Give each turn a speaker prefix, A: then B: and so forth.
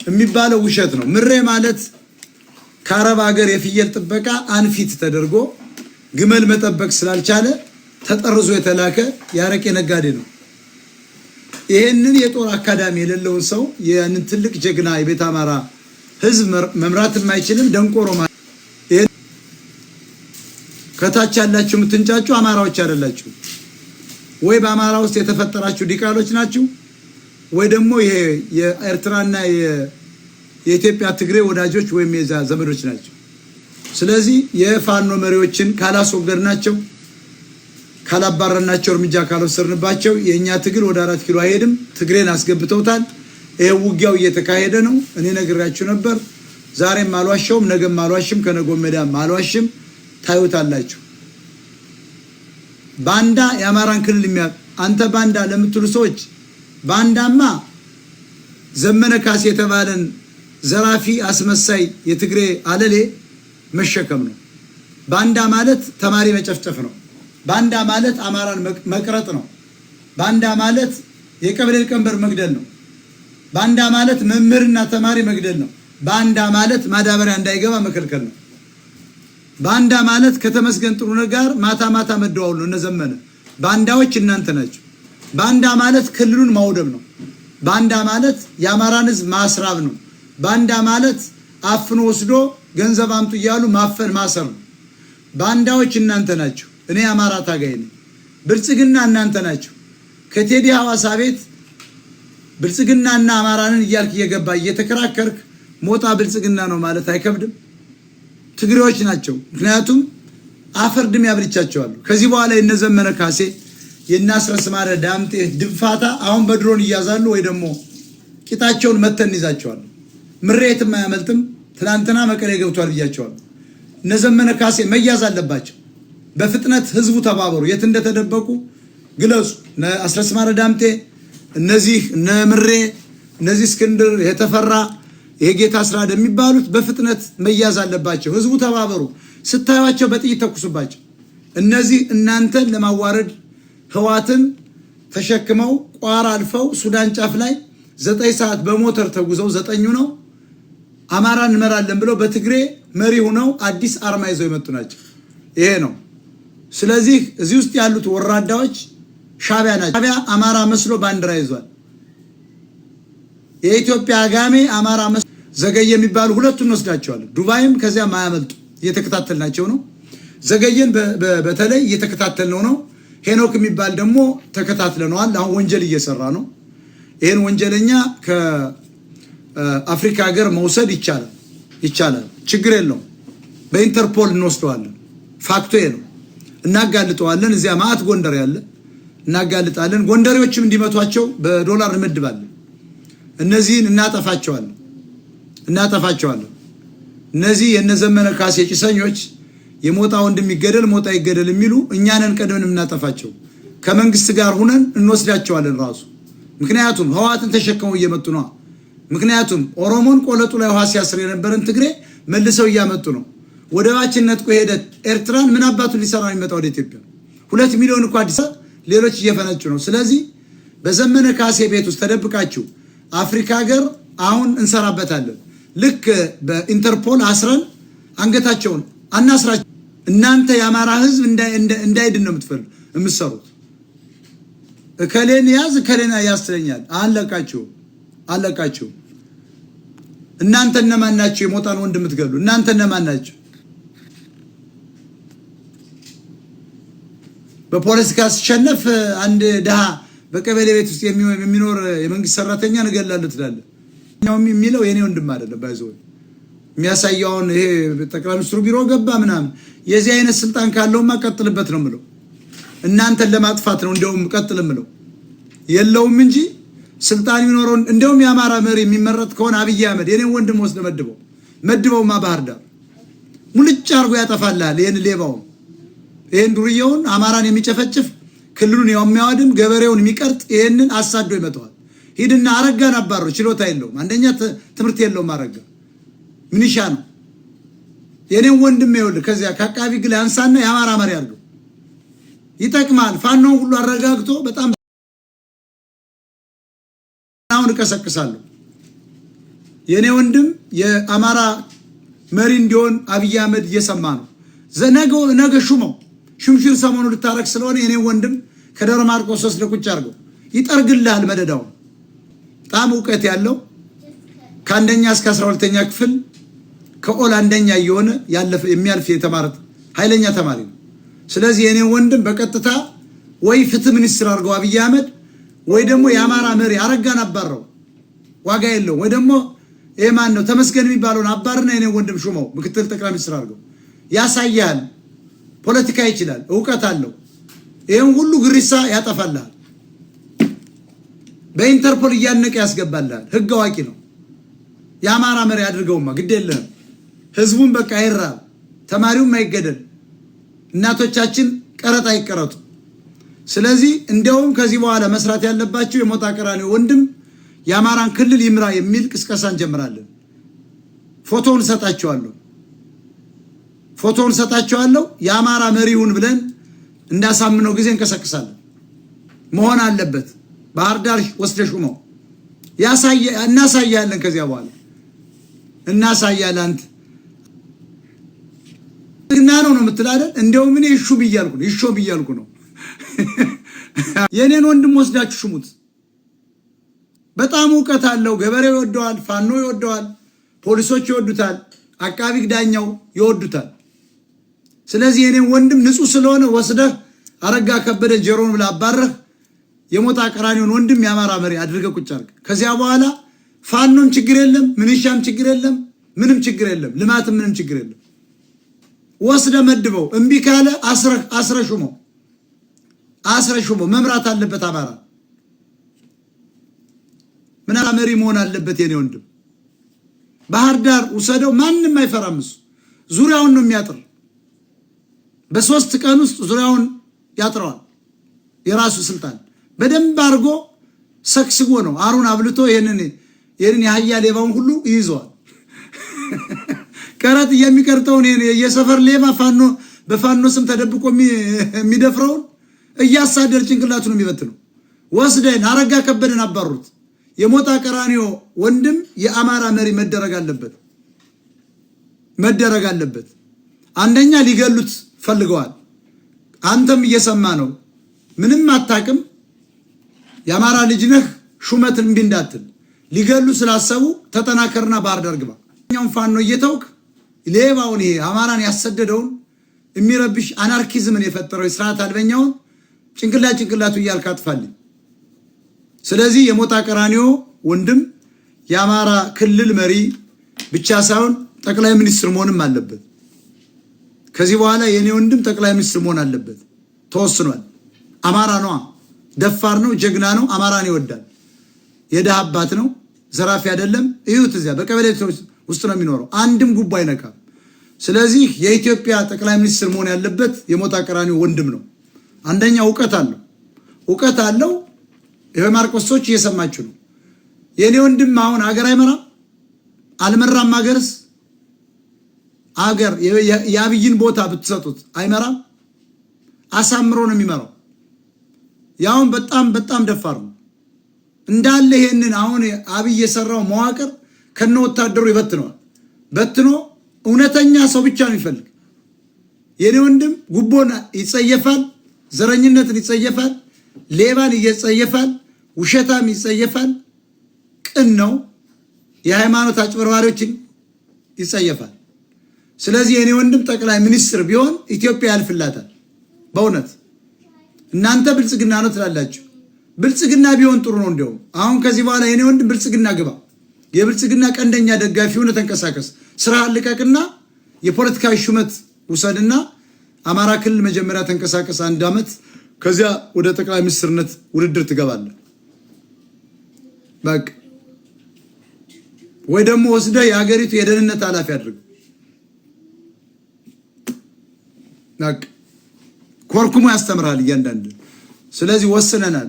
A: የሚባለው ውሸት ነው። ምሬ ማለት ከአረብ ሀገር የፍየል ጥበቃ አንፊት ተደርጎ ግመል መጠበቅ ስላልቻለ ተጠርዞ የተላከ ያረቄ ነጋዴ ነው። ይሄንን የጦር አካዳሚ የሌለውን ሰው ያንን ትልቅ ጀግና የቤት አማራ ህዝብ መምራት የማይችልም ደንቆሮ ማለት ከታች ያላችሁ ምትንጫጩ አማራዎች አይደላችሁ ወይ በአማራ ውስጥ የተፈጠራችሁ ዲቃሎች ናችሁ ወይ ደግሞ ይሄ የኤርትራና የኢትዮጵያ ትግሬ ወዳጆች ወይም የዛ ዘመዶች ናቸው። ስለዚህ የፋኖ መሪዎችን ካላስወገድናቸው ካላባረናቸው እርምጃ ካልወሰድንባቸው የኛ ትግል ወደ 4 ኪሎ አይሄድም። ትግሬን አስገብተውታል። ይሄ ውጊያው እየተካሄደ ነው። እኔ ነግራችሁ ነበር። ዛሬም አልዋሽም፣ ነገም አልዋሽም፣ ከነገው ወዲያም አልዋሽም። ታዩታላችሁ። ባንዳ የአማራን ክልል አንተ ባንዳ ለምትሉ ሰዎች ባንዳማ ዘመነ ካሴ የተባለን ዘራፊ አስመሳይ የትግሬ አለሌ መሸከም ነው። ባንዳ ማለት ተማሪ መጨፍጨፍ ነው። ባንዳ ማለት አማራን መቅረጥ ነው። ባንዳ ማለት የቀበሌ ቀንበር መግደል ነው። ባንዳ ማለት መምህርና ተማሪ መግደል ነው። ባንዳ ማለት ማዳበሪያ እንዳይገባ መከልከል ነው። ባንዳ ማለት ከተመስገን ጥሩነህ ጋር ማታ መደዋወል ነው። እነዘመነ ባንዳዎች እናንተ ናችሁ። ባንዳ ማለት ክልሉን ማውደብ ነው። ባንዳ ማለት የአማራን ህዝብ ማስራብ ነው። ባንዳ ማለት አፍኖ ወስዶ ገንዘብ አምጡ እያሉ ማፈን ማሰር ነው። ባንዳዎች እናንተ ናችሁ። እኔ አማራ ታጋይ ነኝ። ብልጽግና እናንተ ናችሁ። ከቴዲ ሐዋሳ ቤት ብልጽግናና አማራንን እያልክ እየገባ እየተከራከርክ ሞጣ ብልጽግና ነው ማለት አይከብድም? ትግሬዎች ናቸው። ምክንያቱም አፈርድም ያብልቻቸዋል። ከዚህ በኋላ የነዘመነ ካሴ የናስረስ ማረ ዳምጤ ድንፋታ አሁን በድሮን ይያዛሉ ወይ ደግሞ ቂጣቸውን መተን ይዛቸዋል። ምሬትም አያመልጥም። ትላንትና መቀሌ ገብቷል ብያቸዋል። እነዘመነ ካሴ መያዝ አለባቸው። በፍጥነት ህዝቡ ተባበሩ። የት እንደተደበቁ ግለጹ። አስረስ ማረ ዳምጤ እነዚህ ምሬ እነዚህ እስክንድር የተፈራ የጌታ ስራደ የሚባሉት በፍጥነት መያዝ አለባቸው። ህዝቡ ተባበሩ። ስታዩቸው በጥይት ተኩሱባቸው። እነዚህ እናንተን ለማዋረድ ህዋትን ተሸክመው ቋራ አልፈው ሱዳን ጫፍ ላይ 9 ሰዓት በሞተር ተጉዘው 9 ነው አማራን እንመራለን ብለው በትግሬ መሪ ሆነው አዲስ አርማ ይዘው የመጡ ናቸው። ይሄ ነው። ስለዚህ እዚህ ውስጥ ያሉት ወራዳዎች ሻቢያ ናቸው። ሻቢያ አማራ መስሎ ባንዲራ ይዟል። የኢትዮጵያ አጋሜ አማራ መስሎ ዘገየ የሚባሉ ሁለቱን ወስዳቸዋለን። ዱባይም ከዚያ ማያመልጡ እየተከታተልናቸው ነው። ዘገየን በተለይ እየተከታተልነው ነው። ሄኖክ የሚባል ደግሞ ተከታትለነዋል። አሁን ወንጀል እየሰራ ነው። ይሄን ወንጀለኛ ከአፍሪካ ሀገር መውሰድ ይቻላል። ችግር የለውም። በኢንተርፖል እንወስደዋለን። ፋክቶ ነው። እናጋልጠዋለን። እዚያ ማአት ጎንደር ያለ እናጋልጣለን። ጎንደሬዎችም እንዲመቷቸው በዶላር እንመድባለን። እነዚህን እናጠፋቸዋለን። እነዚህ የነዘመነ ካሴ ጭሰኞች የሞጣ ወንድም ይገደል ሞጣ ይገደል የሚሉ እኛንን ቀደምን እናጠፋቸው። ከመንግስት ጋር ሆነን እንወስዳቸዋለን ራሱ። ምክንያቱም ህዋትን ተሸከመው እየመጡ ነው። ምክንያቱም ኦሮሞን ቆለጡ ላይ ውሃ ሲያስር የነበረን ትግሬ መልሰው እያመጡ ነው። ወደባችን ነጥቆ ሄደ ኤርትራን ምን አባቱ ሊሰራ የሚመጣው ወደ ኢትዮጵያ 2 ሚሊዮን እኮ አዲስ ሌሎች እየፈነጩ ነው። ስለዚህ በዘመነ ካሴ ቤት ውስጥ ተደብቃችሁ አፍሪካ ሀገር አሁን እንሰራበታለን። ልክ በኢንተርፖል አስረን አንገታቸውን አናስራቸው። እናንተ የአማራ ህዝብ እንዳይድን ነው የምትሰሩት። እከሌን ያዝ እከሌን ያስተኛል። አለቃችሁ። እናንተ እነማን ናችሁ? የሞጣን ወንድ የምትገሉ እናንተ እነማን ናችሁ? በፖለቲካ ሲሸነፍ አንድ ድሃ በቀበሌ ቤት ውስጥ የሚኖር የመንግስት ሰራተኛ እገላለሁ ትላለህ። ነው የሚለው የኔ ወንድም አይደለም። ባይዘው የሚያሳየውን ይሄ ጠቅላይ ሚኒስትሩ ቢሮ ገባ ምናምን የዚህ አይነት ስልጣን ካለውማ ቀጥልበት ነው የምለው። እናንተን ለማጥፋት ነው እንደውም ቀጥል የምለው። የለውም እንጂ ስልጣን ይኖረው እንደውም የአማራ መሪ የሚመረጥ ከሆነ አብይ አህመድ የኔን ወንድም ወስደ መድበውማ ባህር ዳር ሙልጭ አርጎ ያጠፋልሃል። ይሄን ሌባውን ይሄን ዱርዬውን አማራን የሚጨፈጭፍ ክልሉን የሚያወድም ገበሬውን የሚቀርጥ ይሄንን አሳዶ ይመጣዋል። ሂድና አረጋን አባረው። ችሎታ የለውም። አንደኛ ትምህርት የለውም። አረጋ ምንሻ ነው። የኔን ወንድም ይወል ከዚያ ከአቃቢ ግል አንሳና የአማራ መሪ አድርገው ይጠቅማል። ፋኖን ሁሉ አረጋግቶ በጣም አሁን እቀሰቅሳለሁ። የኔ ወንድም የአማራ መሪ እንዲሆን አብይ አህመድ እየሰማ ነው። ነገ ሹመው ሽምሽር ሰሞኑ ልታረክ ስለሆነ የኔ ወንድም ከደብረ ማርቆስ ወስደህ ቁጭ አድርገው ይጠርግልሃል። መደዳው በጣም እውቀት ያለው ከአንደኛ እስከ 12ኛ ክፍል ከኦል አንደኛ እየሆነ የሚያልፍ የተማረ ኃይለኛ ተማሪ ነው። ስለዚህ የኔ ወንድም በቀጥታ ወይ ፍትህ ሚኒስትር አድርገው አብይ አህመድ ወይ ደግሞ የአማራ መሪ አረጋን አባረው ዋጋ የለው ወይ ደግሞ ማን ነው ተመስገን የሚባለውን አባርና የኔ ወንድም ሹመው ምክትል ጠቅላይ ሚኒስትር አድርገው ያሳያል። ፖለቲካ ይችላል፣ እውቀት አለው። ይሄን ሁሉ ግሪሳ ያጠፋልሃል። በኢንተርፖል እያነቀ ያስገባልሃል። ህግ አዋቂ ነው። የአማራ መሪ አድርገውማ ግድ የለም። ህዝቡን በቃ አይራብ፣ ተማሪውም አይገደል፣ እናቶቻችን ቀረጥ አይቀረጡ። ስለዚህ እንደውም ከዚህ በኋላ መስራት ያለባቸው የሞጣ ቀራኒዮ ወንድም የአማራን ክልል ይምራ የሚል ቅስቀሳ እንጀምራለን። ፎቶውን ሰጣቸዋለሁ። የአማራ መሪውን ብለን እንዳሳምነው ጊዜ እንቀሰቅሳለን። መሆን አለበት። ባህር ዳር ወስደሽ ሹመው እናሳያለን። ከዚያ በኋላ እናሳያለን። አንተ ግና ነው የምትላደል። እንደውም እኔ ይሾ ብያልኩ ነው። የኔን ወንድም ወስዳችሁ ሹሙት። በጣም እውቀት አለው። ገበሬው ይወደዋል፣ ፋኖ ይወደዋል፣ ፖሊሶች ይወዱታል፣ አቃቢ ዳኛው ይወዱታል። ስለዚህ የኔን ወንድም ንጹህ ስለሆነ ወስደህ አረጋ ከበደ ጀሮን ብለህ አባረህ የሞጣ ቀራኒዮን ወንድም የአማራ መሪ አድርገህ ቁጭ አድርገህ ከዚያ በኋላ ፋኖም ችግር የለም፣ ምንሻም ችግር የለም፣ ምንም ችግር የለም፣ ልማትም ምንም ችግር የለም። ወስደህ መድበው። እምቢ ካለ አስረሹመው መምራት አለበት። አማራ ምን መሪ መሆን አለበት። የኔ ወንድም ባህር ዳር ውሰደው። ማንም አይፈራም። እሱ ዙሪያውን ነው የሚያጥር። በ3 ቀን ውስጥ ዙሪያውን ያጥረዋል። የራሱ ስልጣን በደንብ አድርጎ ሰክስጎ ነው አሩን አብልቶ ይሄንን የአህያ ሌባውን ሁሉ ይይዘዋል። ቀረጥ የሚቀርጠውን የሰፈር ሌባ በፋኖ ስም ተደብቆ የሚደፍረውን እያሳደር ጭንቅላቱ ነው የሚበትነው። ወስደን አረጋ ከበደን አባሩት። የሞጣ ቀራኒዮ ወንድም የአማራ መሪ መደረግ አለበት። አንደኛ ሊገሉት ፈልገዋል። አንተም እየሰማ ነው። ምንም አታቅም። የአማራ ልጅ ነህ። ሹመት እምቢ እንዳትል። ሊገሉ ስላሰቡ ተጠናከርና ባህር ዳር ግባ። ኛውን ፋኖ እየተውክ ሌባውን ይሄ አማራን ያሰደደውን የሚረብሽ አናርኪዝምን የፈጠረው ስርዓት አልበኛውን ጭንቅላቱ እያልክ አጥፋልኝ። ስለዚህ የሞጣ ቀራኒዮ ወንድም የአማራ ክልል መሪ ብቻ ሳይሆን ጠቅላይ ሚኒስትር መሆንም አለበት። ከዚህ በኋላ የኔ ወንድም ጠቅላይ ሚኒስትር መሆን አለበት። ተወስኗል። አማራ ነው፣ ደፋር ነው፣ ጀግና ነው፣ አማራን ይወዳል። የደሃ አባት ነው፣ ዘራፊ አይደለም። እዩት፣ እዚያ በቀበሌ ውስጥ ነው የሚኖረው። አንድም ጉቦ አይነካም። ስለዚህ የኢትዮጵያ ጠቅላይ ሚኒስትር መሆን ያለበት የሞጣ ቀራኒዮ ወንድም ነው። አንደኛ እውቀት አለው። የማርቆሶች እየሰማችሁ ነው። የኔ ወንድም አሁን አገር አይመራም። አልመራም። አገር የአብይን ቦታ ብትሰጡት አይመራም። አሳምሮ ነው የሚመራው። ያውን በጣም ደፋር ነው እንዳለ። ይሄንን አሁን አብይ የሰራው መዋቅር ከነ ወታደሩ ይበትነዋል። በትኖ እውነተኛ ሰው ብቻ ነው የሚፈልግ። የኔ ወንድም ጉቦን ይጸየፋል፣ ዘረኝነትን ይጸየፋል፣ ሌባን ይጸየፋል፣ ውሸታም ይጸየፋል። ቅን ነው። የሃይማኖት አጭበርባሪዎችን ይጸየፋል። ስለዚህ የኔ ወንድም ጠቅላይ ሚኒስትር ቢሆን ኢትዮጵያ ያልፍላታል። በእውነት እናንተ ብልጽግና ነው ትላላችሁ። ብልጽግና ቢሆን ጥሩ ነው። እንደውም አሁን ከዚህ በኋላ የኔ ወንድም ብልጽግና ግባ። የብልጽግና ቀንደኛ ደጋፊ ሆነ ተንቀሳቀስ። ስራ ልቀቅና የፖለቲካዊ ሹመት ውሰድና አማራ ክልል መጀመሪያ ተንቀሳቀስ 1 ዓመት። ከዚያ ወደ ጠቅላይ ሚኒስትርነት ውድድር ትገባለህ። በቃ ወይ ደግሞ ወስደህ የሀገሪቱ የደህንነት ኃላፊ አድርግ። በቃ ኮርኩሞ ያስተምራል እያንዳንዱ። ስለዚህ ወስነናል።